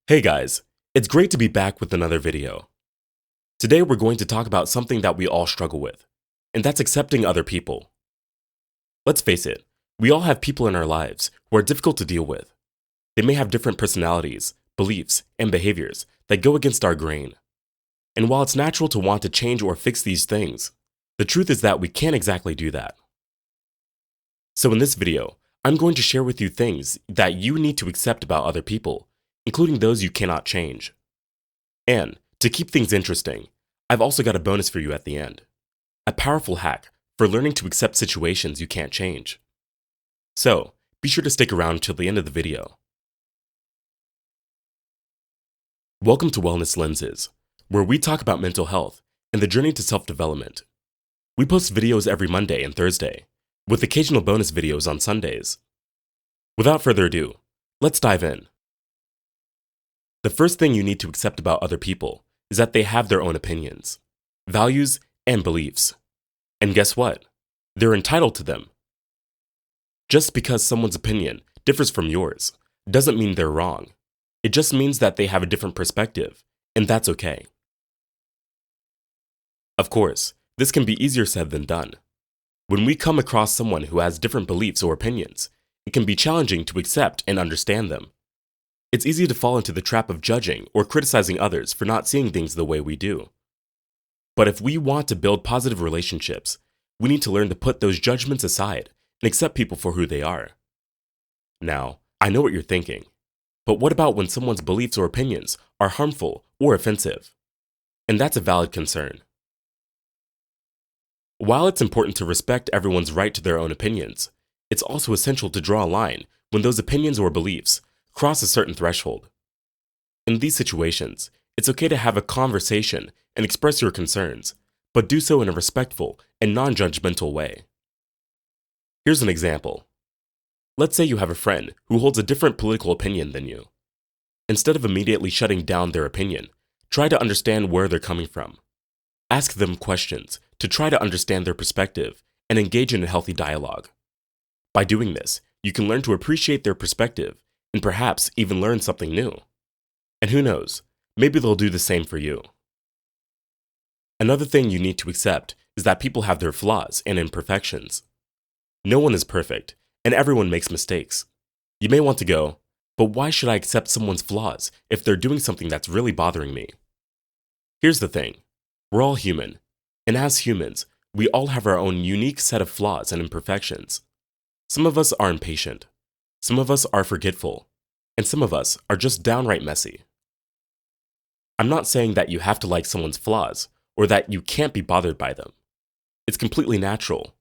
Hey guys, it's great to be back with another video. Today we're going to talk about something that we all struggle with, and that's accepting other people. Let's face it, we all have people in our lives who are difficult to deal with. They may have different personalities, beliefs, and behaviors that go against our grain. And while it's natural to want to change or fix these things, the truth is that we can't exactly do that. So in this video, I'm going to share with you things that you need to accept about other people, including those you cannot change. And to keep things interesting, I've also got a bonus for you at the end. A powerful hack for learning to accept situations you can't change. So, be sure to stick around until the end of the video. Welcome to Wellness Lenses, where we talk about mental health and the journey to self-development. We post videos every Monday and Thursday, with occasional bonus videos on Sundays. Without further ado, let's dive in. The first thing you need to accept about other people is that they have their own opinions, values, and beliefs. And guess what? They're entitled to them. Just because someone's opinion differs from yours doesn't mean they're wrong. It just means that they have a different perspective, and that's okay. Of course, this can be easier said than done. When we come across someone who has different beliefs or opinions, it can be challenging to accept and understand them. It's easy to fall into the trap of judging or criticizing others for not seeing things the way we do. But if we want to build positive relationships, we need to learn to put those judgments aside and accept people for who they are. Now, I know what you're thinking, but what about when someone's beliefs or opinions are harmful or offensive? And that's a valid concern. While it's important to respect everyone's right to their own opinions, it's also essential to draw a line when those opinions or beliefs cross a certain threshold. In these situations, it's okay to have a conversation and express your concerns, but do so in a respectful and non-judgmental way. Here's an example. Let's say you have a friend who holds a different political opinion than you. Instead of immediately shutting down their opinion, try to understand where they're coming from. Ask them questions to try to understand their perspective and engage in a healthy dialogue. By doing this, you can learn to appreciate their perspective and perhaps even learn something new. And who knows, maybe they'll do the same for you. Another thing you need to accept is that people have their flaws and imperfections. No one is perfect, and everyone makes mistakes. You may want to go, but why should I accept someone's flaws if they're doing something that's really bothering me? Here's the thing, we're all human, and as humans, we all have our own unique set of flaws and imperfections. Some of us are impatient. Some of us are forgetful, and some of us are just downright messy. I'm not saying that you have to like someone's flaws or that you can't be bothered by them. It's completely natural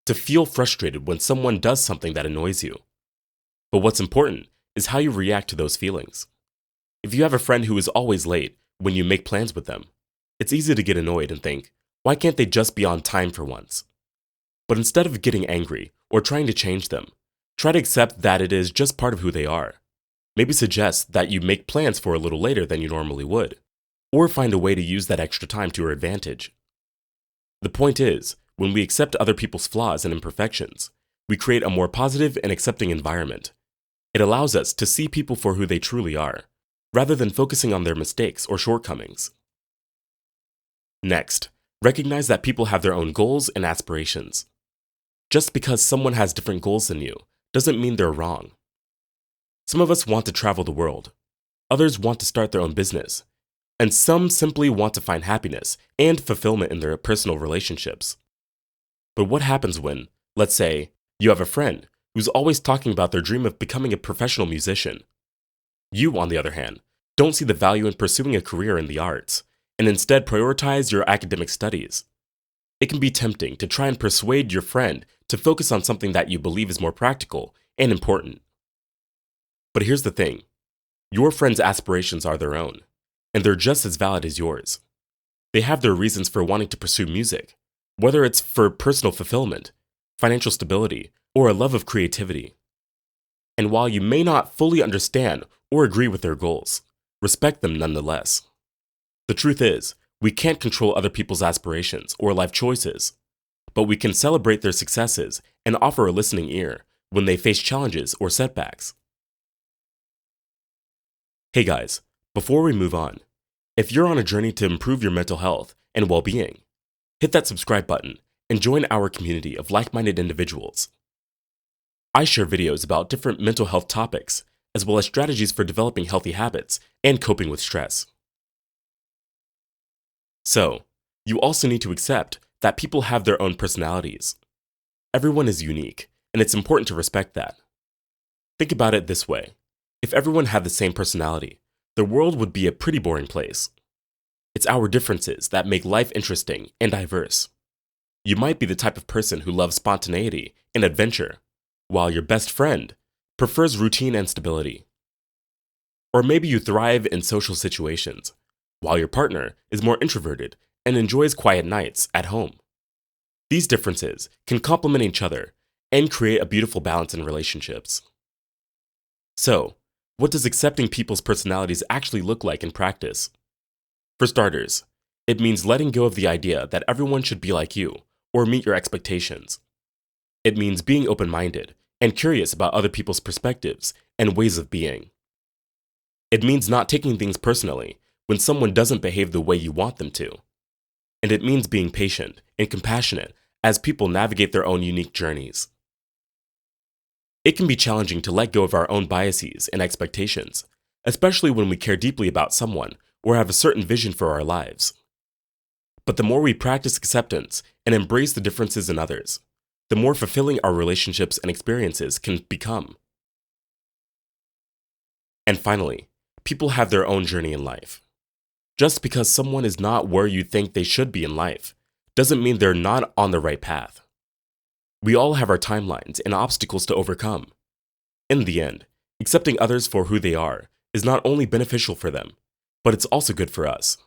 to feel frustrated when someone does something that annoys you. But what's important is how you react to those feelings. If you have a friend who is always late when you make plans with them, it's easy to get annoyed and think, why can't they just be on time for once? But instead of getting angry or trying to change them, try to accept that it is just part of who they are. Maybe suggest that you make plans for a little later than you normally would, or find a way to use that extra time to your advantage. The point is, when we accept other people's flaws and imperfections, we create a more positive and accepting environment. It allows us to see people for who they truly are, rather than focusing on their mistakes or shortcomings. Next, recognize that people have their own goals and aspirations. Just because someone has different goals than you doesn't mean they're wrong. Some of us want to travel the world, others want to start their own business, and some simply want to find happiness and fulfillment in their personal relationships. But what happens when, let's say, you have a friend who's always talking about their dream of becoming a professional musician? You, on the other hand, don't see the value in pursuing a career in the arts, and instead prioritize your academic studies. It can be tempting to try and persuade your friend to focus on something that you believe is more practical and important. But here's the thing, your friend's aspirations are their own, and they're just as valid as yours. They have their reasons for wanting to pursue music, whether it's for personal fulfillment, financial stability, or a love of creativity. And while you may not fully understand or agree with their goals, respect them nonetheless. The truth is, we can't control other people's aspirations or life choices, but we can celebrate their successes and offer a listening ear when they face challenges or setbacks. Hey guys, before we move on, if you're on a journey to improve your mental health and well-being, hit that subscribe button and join our community of like-minded individuals. I share videos about different mental health topics, as well as strategies for developing healthy habits and coping with stress. So, you also need to accept that people have their own personalities. Everyone is unique, and it's important to respect that. Think about it this way. If everyone had the same personality, the world would be a pretty boring place. It's our differences that make life interesting and diverse. You might be the type of person who loves spontaneity and adventure, while your best friend prefers routine and stability. Or maybe you thrive in social situations, while your partner is more introverted and enjoys quiet nights at home. These differences can complement each other and create a beautiful balance in relationships. So, what does accepting people's personalities actually look like in practice? For starters, it means letting go of the idea that everyone should be like you or meet your expectations. It means being open-minded and curious about other people's perspectives and ways of being. It means not taking things personally when someone doesn't behave the way you want them to. And it means being patient and compassionate as people navigate their own unique journeys. It can be challenging to let go of our own biases and expectations, especially when we care deeply about someone or have a certain vision for our lives. But the more we practice acceptance and embrace the differences in others, the more fulfilling our relationships and experiences can become. And finally, people have their own journey in life. Just because someone is not where you think they should be in life doesn't mean they're not on the right path. We all have our timelines and obstacles to overcome. In the end, accepting others for who they are is not only beneficial for them, but it's also good for us.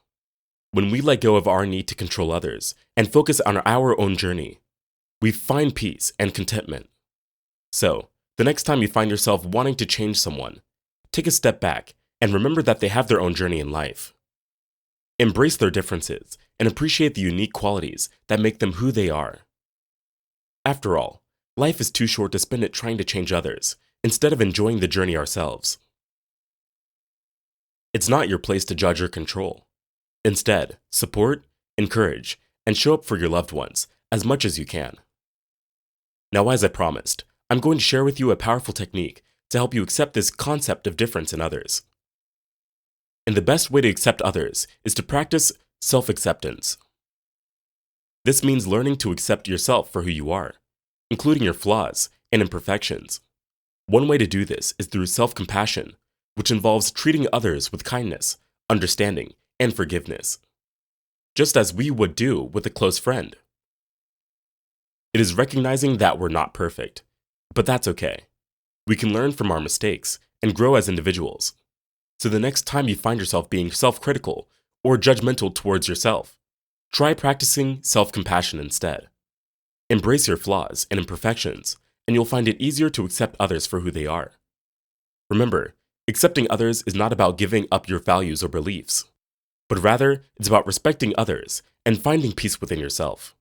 When we let go of our need to control others and focus on our own journey, we find peace and contentment. So, the next time you find yourself wanting to change someone, take a step back and remember that they have their own journey in life. Embrace their differences and appreciate the unique qualities that make them who they are. After all, life is too short to spend it trying to change others instead of enjoying the journey ourselves. It's not your place to judge or control. Instead, support, encourage, and show up for your loved ones as much as you can. Now, as I promised, I'm going to share with you a powerful technique to help you accept this concept of difference in others. And the best way to accept others is to practice self-acceptance. This means learning to accept yourself for who you are, including your flaws and imperfections. One way to do this is through self-compassion, which involves treating others with kindness, understanding, and forgiveness, just as we would do with a close friend. It is recognizing that we're not perfect, but that's okay. We can learn from our mistakes and grow as individuals. So the next time you find yourself being self-critical or judgmental towards yourself, try practicing self-compassion instead. Embrace your flaws and imperfections, and you'll find it easier to accept others for who they are. Remember, accepting others is not about giving up your values or beliefs, but rather it's about respecting others and finding peace within yourself.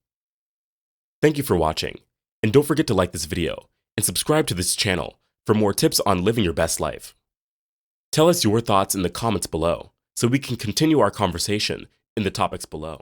Thank you for watching, and don't forget to like this video and subscribe to this channel for more tips on living your best life. Tell us your thoughts in the comments below so we can continue our conversation in the topics below.